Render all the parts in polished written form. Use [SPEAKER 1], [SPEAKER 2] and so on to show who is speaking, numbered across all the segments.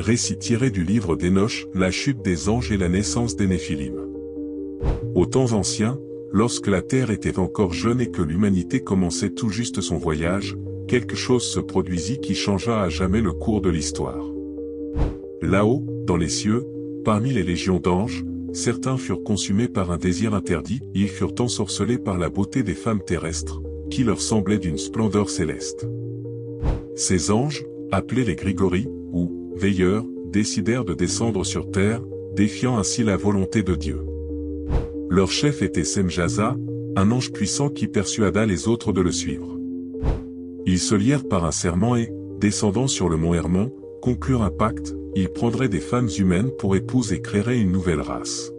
[SPEAKER 1] récit tiré du livre d'Enoch, la chute des anges et la naissance des Néphilim. Aux temps anciens, lorsque la terre était encore jeune et que l'humanité commençait tout juste son voyage, quelque chose se produisit qui changea à jamais le cours de l'histoire. Là-haut, dans les cieux, parmi les légions d'anges, certains furent consumés par un désir interdit, ils furent ensorcelés par la beauté des femmes terrestres, qui leur semblaient d'une splendeur céleste. Ces anges, appelés les Grigori, ou veilleurs, décidèrent de descendre sur terre, défiant ainsi la volonté de Dieu. Leur chef était Semjaza, un ange puissant qui persuada les autres de le suivre. Ils se lièrent par un serment et, descendant sur le mont Hermon, conclurent un pacte, ils prendraient des femmes humaines pour épouses et créeraient une nouvelle race.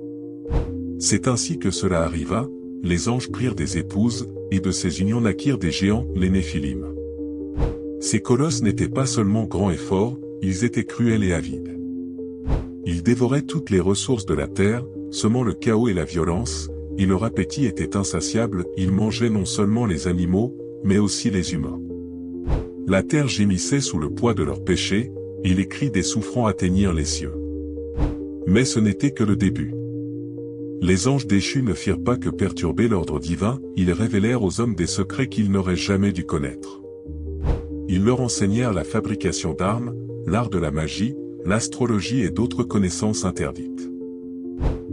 [SPEAKER 1] C'est ainsi que cela arriva, les anges prirent des épouses, et de ces unions naquirent des géants, les Néphilim. Ces colosses n'étaient pas seulement grands et forts, ils étaient cruels et avides. Ils dévoraient toutes les ressources de la terre, semant le chaos et la violence, et leur appétit était insatiable, ils mangeaient non seulement les animaux, mais aussi les humains. La terre gémissait sous le poids de leurs péchés, et les cris des souffrants atteignirent les cieux. Mais ce n'était que le début. Les anges déchus ne firent pas que perturber l'ordre divin, ils révélèrent aux hommes des secrets qu'ils n'auraient jamais dû connaître. Ils leur enseignèrent la fabrication d'armes, l'art de la magie, l'astrologie et d'autres connaissances interdites.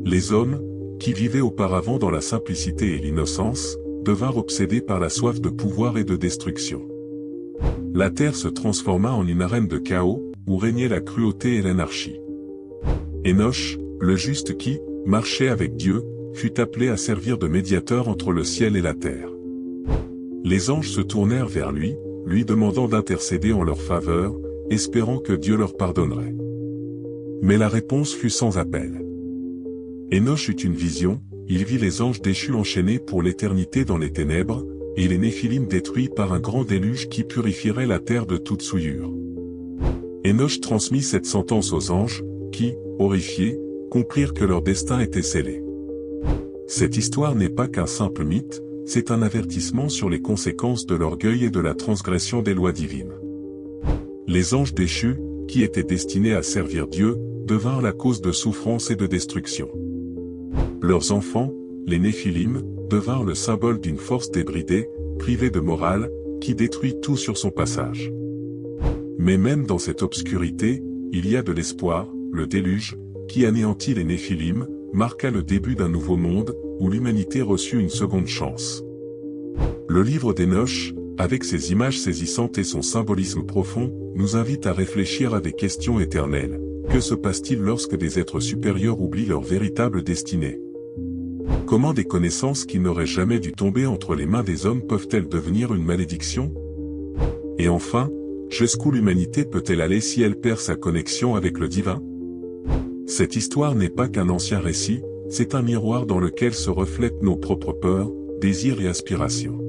[SPEAKER 1] Les hommes, qui vivaient auparavant dans la simplicité et l'innocence, devinrent obsédés par la soif de pouvoir et de destruction. La terre se transforma en une arène de chaos, où régnait la cruauté et l'anarchie. Enoch, le juste qui, marchait avec Dieu, fut appelé à servir de médiateur entre le ciel et la terre. Les anges se tournèrent vers lui, lui demandant d'intercéder en leur faveur, espérant que Dieu leur pardonnerait. Mais la réponse fut sans appel. Enoch eut une vision, il vit les anges déchus enchaînés pour l'éternité dans les ténèbres, et les Néphilim détruits par un grand déluge qui purifierait la terre de toute souillure. Enoch transmit cette sentence aux anges, qui, horrifiés, comprirent que leur destin était scellé. Cette histoire n'est pas qu'un simple mythe, c'est un avertissement sur les conséquences de l'orgueil et de la transgression des lois divines. Les anges déchus, qui étaient destinés à servir Dieu, devinrent la cause de souffrance et de destruction. Leurs enfants, les Néphilim, devinrent le symbole d'une force débridée, privée de morale, qui détruit tout sur son passage. Mais même dans cette obscurité, il y a de l'espoir, le déluge, qui anéantit les Néphilim, marqua le début d'un nouveau monde, où l'humanité reçut une seconde chance. Le livre d'Enoch, avec ses images saisissantes et son symbolisme profond, nous invite à réfléchir à des questions éternelles. Que se passe-t-il lorsque des êtres supérieurs oublient leur véritable destinée? Comment des connaissances qui n'auraient jamais dû tomber entre les mains des hommes peuvent-elles devenir une malédiction? Et enfin, jusqu'où l'humanité peut-elle aller si elle perd sa connexion avec le divin? Cette histoire n'est pas qu'un ancien récit, c'est un miroir dans lequel se reflètent nos propres peurs, désirs et aspirations.